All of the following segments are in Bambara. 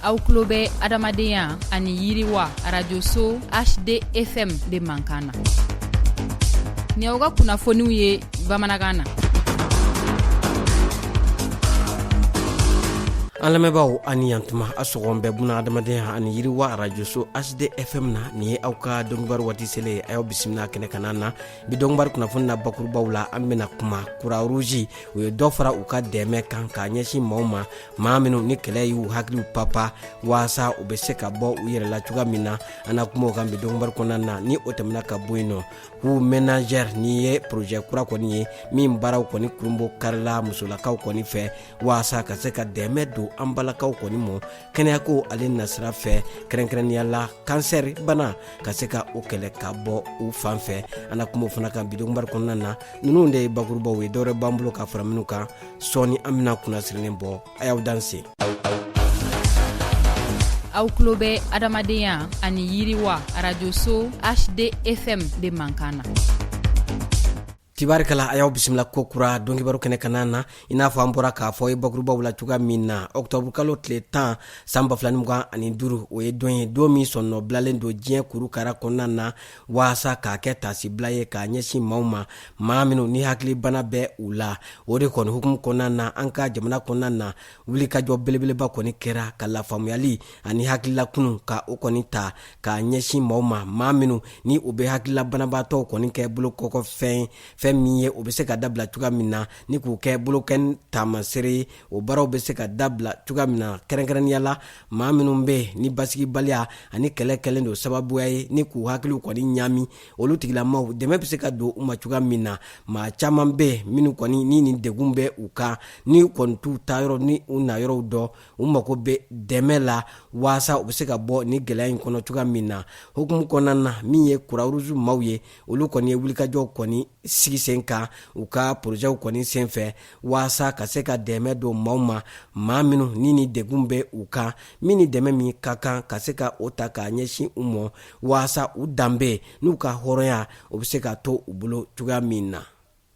Aw tulo bɛ adamadenya ani yiriwa radio-so HDFM de Mankana. Ni aw ka kunnafoniw ye bamanankan na. An lamɛnbaaw ani yantuma a sɔgɔn bɛɛ buna adamadenya ani yiriwa radio-so HDFM na ni ye aw ka dɔnkibaru waati sele a y'aw bisimila kɛnɛ kana na bi dɔnkibaru kunnafoni na bakurubaw la an bɛna kuma kura rouge u ye dɔ fara u ka dɛmɛ kan k'a ɲɛsin maaw ma maa minnu ni kɛlɛ y'u hakiliw papa waasa u bɛ se ka bɔ u yɛrɛ la cogoya min na an na kuma o kan bi dɔnkibaru kɔnɔna na ni o tɛmɛna ka bɔ yen nɔ hu ménagère ni ye projet kura kɔni ye min baaraw kɔni kurumbo karila musolakaw kɔni fɛ waasa ka se ka dɛmɛ don an balakaw kɔni mɔ kɛnɛyako ale nasira fɛ kɛrɛnkɛrɛnnenya la kansɛri bana ka se ka o kɛlɛ ka bɔ u fan fɛ an na kuma o fana kan bidonbari kɔnɔna na ninnu de ye bakurubaw ye dɔwɛrɛ b'an bolo ka fara minnu kan sɔɔni an bɛna kunnasirilen bɔ a y'aw danse. Aw tulo bɛ adamadenya ani yiriwa radio-so HDFM de Mankana. Tibarikala a y'aw bisimila ko kura dɔnkibaru kɛnɛ kana na i n'a fɔ an bɔra k'a fɔ ye bakurubaw la cogoya min na octobre kalo tile 10 san 2025 o ye don ye don min sɔnnɔ bilalen don diɲɛ kurukara kɔnɔna na waasa k'a kɛ tasibila ye k'a ɲɛsin maaw ma maa minnu ni hakilibana bɛ u la o de kɔni hukumu kɔnɔna na an ka jamana kɔnɔna na wulikajɔ belebeleba kɔni kɛra ka lafaamuyali ani hakililakunu ka o kɔni ta k'a ɲɛsin maaw ma maa minnu ni o bɛ hakililabanabaatɔw kɔni kɛ bolo kɔkɔfɛn fɛn min ye o bɛ se ka dabila cogoya min na ni k'u kɛ bolokɛni taamasere o baaraw bɛ se ka dabila cogoya min na kɛrɛnkɛrɛnnenya la maa minnu bɛ ni basigibaliya ani kɛlɛ kɛlen don sababuya ye ni k'u hakiliw kɔni ɲami olu tigilamaw dɛmɛ bɛ se ka don u ma cogoya min na maa caman bɛ minnu kɔni ni nin degun bɛ u kan ni kɔni t'u ta yɔrɔ ni u na yɔrɔw dɔn u mago bɛ dɛmɛ la waasa u bɛ se ka bɔ ni gɛlɛya in kɔnɔ cogoya min na hukumu kɔnɔna na min ye kuraruzu maaw ye olu kɔni ye wulikajɔw kɔni sigi sen kan u ka projɛw kɔni sen fɛ waasa ka se ka dɛmɛ don maaw ma maa minnu ni degun bɛ u kan min ni dɛmɛ min ka kan ka se ka o ta k'a ɲɛsin u mɔ waasa u danbe n'u ka hɔrɔnya o bɛ se ka to u bolo cogoya min na.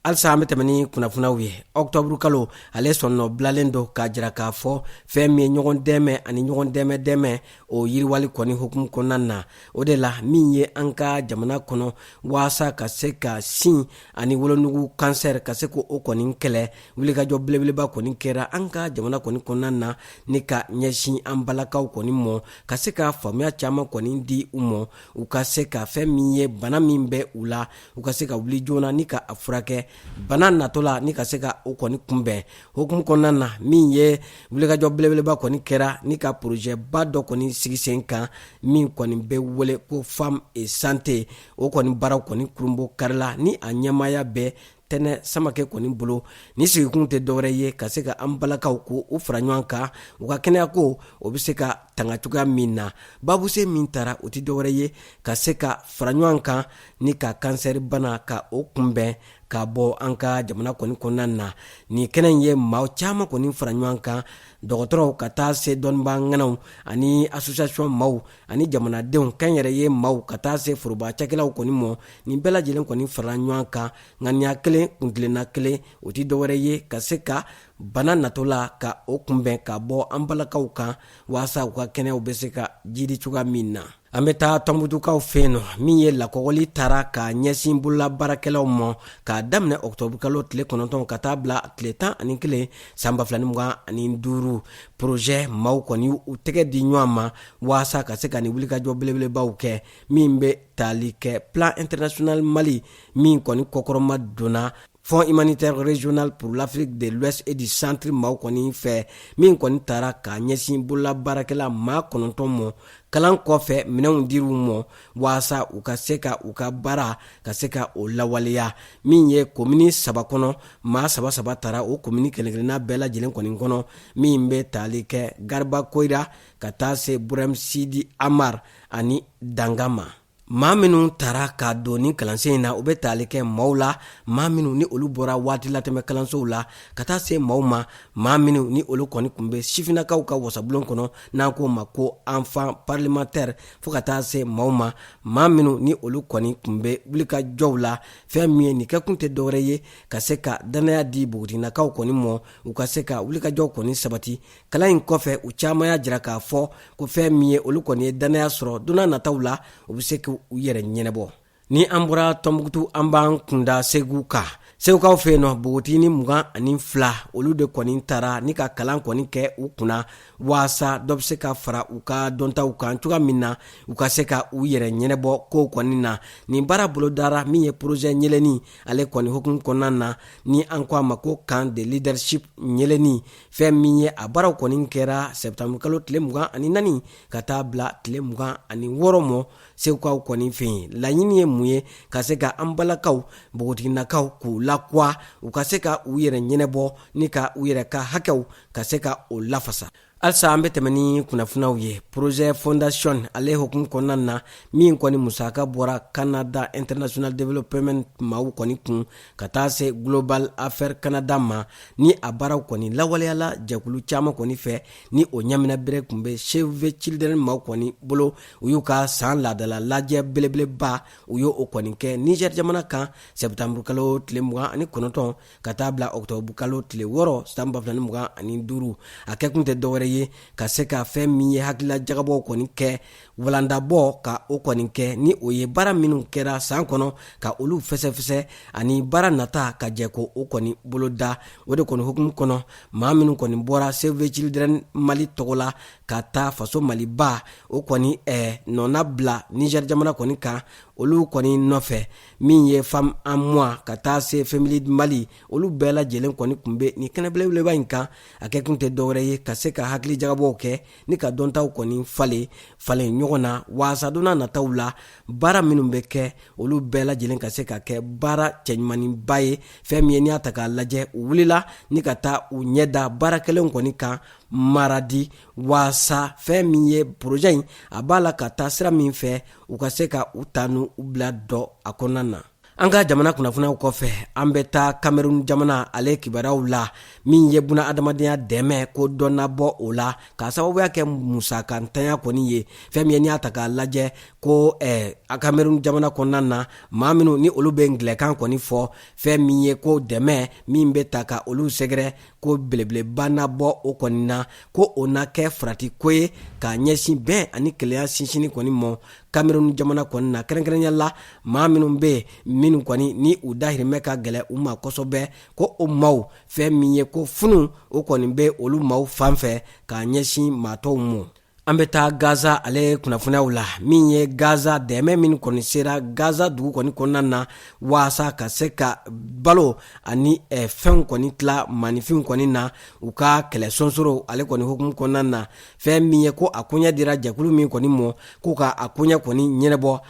Alisa an bɛ tɛmɛ ni kunnafoniw ye octobre kalo ale sɔnnɔ bilalen don k'a jira k'a fɔ fɛn min ye ɲɔgɔn dɛmɛ ani ɲɔgɔn dɛmɛ o yiriwali kɔni hukumu kɔnɔna na o de la min ye an ka jamana kɔnɔ waasa ka se ka sin ani wolonugu kansɛri ka se k'o kɔni kɛlɛ wulikajɔ belebeleba kɔni kɛra an ka jamana kɔni kɔnɔna na ni ka ɲɛsin an balakaw kɔni mɔ ka se ka faamuya caman kɔni di u mɔ u ka se ka fɛn min ye bana min bɛ u la u ka se ka wuli joona ni ka a furakɛ bana natola ni ka se ka o kɔni kunbɛn hukumu kɔnɔna na min ye wulikajɔ belebeleba kɔni kɛra ni ka projet ba dɔ kɔni sigi sen kan min kɔni bɛ wele ko femme et santé o kɔni baaraw kɔni kurumbo karila ni a ɲɛmaya bɛɛ tɛnɛ samakɛ kɔni bolo ni sigikun tɛ dɔwɛrɛ ye ka se ka an balakaw ko u fara ɲɔgɔn kan u ka kɛnɛya ko o bɛ se ka tanga cogoya min na babuse min taara o tɛ dɔwɛrɛ ye ka se ka fara ɲɔgɔn kan ni ka kansɛri bana ka o kunbɛn ka bɔ an ka jamana kɔni kɔnɔna na ni kɛnɛ in ye maaw caman kɔni fara ɲɔgɔn kan dɔgɔtɔrɔw ka taa se dɔnnibaa ŋanaw ani association maaw ani jamanadenw kɛnyɛrɛ ye maaw ka taa se foroba cakɛlaw kɔni mɔ nin bɛɛ lajɛlen kɔni fara ɲɔgɔn kan ŋaniya kelen kuntilenna kelen o tɛ dɔwɛrɛ ye ka se ka bana natola ka o kunbɛn ka bɔ an balakaw kan waasa u ka kɛnɛyaw bɛ se ka jidi cogoya min na. An bɛ taa tɔnbutukaw fɛ yen nɔ min ye lakɔgɔli taara ka ɲɛsin bolola baarakɛlaw mɔ k'a daminɛ octobre kalo tile 9 ka taa bila tile 11 san 2025 projet maaw kɔni u tɛgɛ di ɲɔgɔn ma waasa ka se ka ni wulikajɔ belebelebaw kɛ min bɛ tali kɛ plan international Mali min kɔni kɔkɔrɔma donna Fonds humanitaire régional pour l'Afrique de l'Ouest et du Centre maaw kɔni fɛ min kɔni taara k'a ɲɛsin bolola baarakɛla maa 9 mɔ kalan kɔfɛ minɛnw dir'u mɔ waasa u ka se ka u ka baara ka se ka o lawaleya min ye komini 3 kɔnɔ maa 3 taara o komini kelenkelenna bɛɛ lajɛlen kɔni kɔnɔ min bɛ tali kɛ Garba Koyira ka taa se Burem Sidi Amar ani Dangama. maa minnu tara ka don ni kalansen na u bɛ tali kɛ maaw la, maa minnu ni olu bɔra waati latɛmɛ kalansow la ka taa se maaw ma, maa minnu ni olu kɔni kun bɛ sifinnakaw ka wasabulon kɔnɔ n'an k'o ma ko enfant parlementaire fo ka taa se maaw ma, maa minnu ni olu kɔni kun bɛ wulikajɔw la. fɛn min ye nin kɛ kun tɛ dɔwɛrɛ ye ka se ka danaya di bogotiginakaw kɔni mɔ, u ka se ka wulikajɔw kɔni sabati. kalan in kɔfɛ u caman y'a jira k'a fɔ ko fɛn min ye olu kɔni ye danaya sɔrɔ don n'a nataw la u bɛ se k'u yɛrɛ ɲɛnɛbɔ. Ni an bɔra Tɔnbukutu an b'an kunda Segu kan. Segukaw fɛ yen nɔ bogotigini 22 olu de kɔni taara ni ka kalan kɔni kɛ u kunna waasa dɔ bɛ se ka fara u ka dɔntaw kan cogoya min na u ka se ka u yɛrɛ ɲɛnɛbɔ kow kɔni na. Nin baara bolo dara min ye projet ɲɛlɛnni ale kɔni hukumu kɔnɔna na ni an ko a ma ko camp de leadership ɲɛlɛnni, fɛn min ye a baaraw kɔni kɛra septembre kalo tile 24 ka taa bila tile 26 mɔ Segukaw kɔni fɛ yen. Laɲini ye mun ye ka se ka an balakaw bogotiginakaw k'u lakwa u ka se ka u yɛrɛ ɲɛnɛbɔ ni ka u yɛrɛ ka hakɛw ka se ka o lafasa. Alisa an bɛ tɛmɛ ni kunnafoniw ye. Projet fondation ale hukumu kɔnɔna na min kɔni musaka bɔra Canada International Development maaw kɔni kun ka taa se Global Affaires Canada ma ni a baaraw kɔni lawaleyala jɛkulu caman kɔni fɛ ni o ɲamina bere kun bɛ Save the Children maaw kɔni bolo. U y'u ka san ladala lajɛ belebeleba u y'o kɔni kɛ Niger jamana kan septembre kalo tile 29 ka taa bila octobre kalo tile 6 san 2025. A kɛ kun tɛ dɔwɛrɛ ye ka se ka fɛn min ye hakilila jagabɔw kɔni kɛ walandabɔ ka o kɔni kɛ ni o ye baara minnu kɛra san kɔnɔ ka olu fɛsɛfɛsɛ ani baara nata ka jɛ ko o kɔni boloda. O de kɔni hukumu kɔnɔ maa minnu kɔni bɔra Save the Children Mali tɔgɔ la ka taa faso Maliba o kɔni nɔna bila Niger jamana kɔni kan olu kɔni nɔfɛ min ye Femme en Moi ka taa se Family Mali olu bɛɛ lajɛlen kɔni kun bɛ ni kɛnɛbelebeleba in kan. A kɛ kun tɛ dɔwɛrɛ ye ka se ka hakili jagabɔw kɛ ni ka dɔntaw kɔni falen ɲɔgɔn na waasa don n'a nataw la baara minnu bɛ kɛ olu bɛɛ lajɛlen ka se ka kɛ baara cɛɲumaninba ye. Fɛn min ye n'i y'a ta k'a lajɛ u wulila ni ka taa u ɲɛda baara kɛlenw kɔni kan Maradi waasa fɛn min ye projet in a b'a la ka taa sira min fɛ u ka se ka u ta n'u bila dɔ a kɔnɔna na. An ka jamana kunnafoniyaw kɔfɛ an bɛ taa Cameroun jamana ale kibaruyaw la min ye buna adamadenya dɛmɛ ko dɔ nabɔ o la ka sababuya kɛ musakantanya kɔni ye. Fɛn min ye n'i y'a ta k'a lajɛ ko a Cameroun jamana kɔnɔna na maa minnu ni olu bɛ ngilɛkan kɔni fɔ fɛn min ye ko dɛmɛ min bɛ ta ka olu sɛgɛrɛ ko belebeleba nabɔ o kɔni na ko o na kɛ farati ko ye ka ɲɛsin bɛn ani kelenya sinsinni kɔni mɔ Cameroun jamana kɔni na. Kɛrɛnkɛrɛnya la maa minnu bɛ minnu kɔni ni u dahirimɛ ka gɛlɛ u ma kosɛbɛ ko o maaw fɛn min ye ko funu o kɔni bɛ olu maaw fan fɛ ka ɲɛsin maa tɔw mɔ. An bɛ taa Gaza ale kunnafoniyaw la min ye Gaza dɛmɛ min kɔni sera Gaza dugu kɔni kɔnɔna na waasa ka se ka balo ani fɛnw kɔni tila manifinw kɔni na u ka kɛlɛ sonsoro ale kɔni hukumu kɔnɔna na. Fɛn min ye ko a koɲɛ dira jɛkulu min kɔni mɔ ko ka a koɲɛ kɔni ɲɛnɛbɔ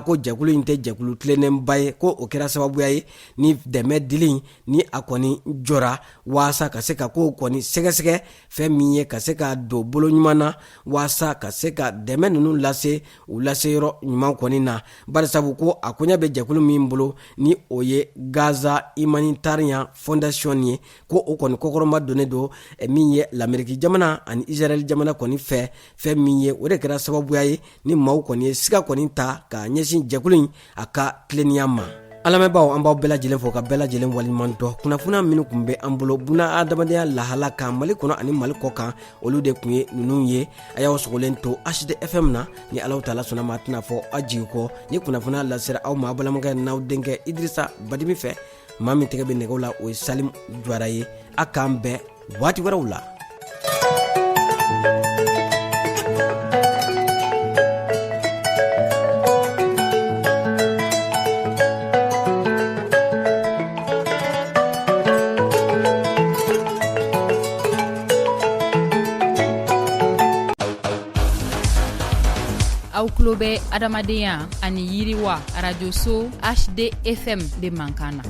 ko jɛkulu in tɛ jɛkulu tilennenba ye ko o kɛra sababuya ye ni dɛmɛ dili ni a kɔni jɔra waasa ka se ka ko kɔni sɛgɛsɛgɛ fɛn min ye ka se ka don bolo ɲuman na waasa ka se ka dɛmɛ ninnu lase u lase yɔrɔ ɲuman kɔni na. Barisabu ko a koɲɛ bɛ jɛkulu min bolo ni o ye Gaza Humanitarian Foundation ye ko o kɔni kɔkɔrɔma donnen don min ye l'Amérique jamana ani Israel jamana kɔni fɛ. Fɛn min ye o de kɛra sababuya ye ni maaw kɔni ye siga kɔni ta ka ɲɛsin jɛkulu in a ka tilennenya ma. An lamɛnbaaw an b'aw bɛɛ lajɛlen fo ka bɛɛ lajɛlen waliɲuman dɔn. Kunnafoniya minnu kun bɛ an bolo buna adamadenya lahala kan Mali kɔnɔ ani Mali kɔ kan olu de kun ye ninnu ye. A y'aw sogolen to HDFM na ni Alahu Taala sɔnna ma a tɛna fɔ aw jigi kɔ ni kunnafoniya lasera aw ma a balimakɛ n'aw denkɛ Idrissa Badimi fɛ. Maa min tɛgɛ bɛ nɛgɛw la o ye Salim Jwara ye. A k'an bɛɛ waati wɛrɛw la. Aw tulo bɛ adamadenya ani yiriwa radio so HDFM de Mankana.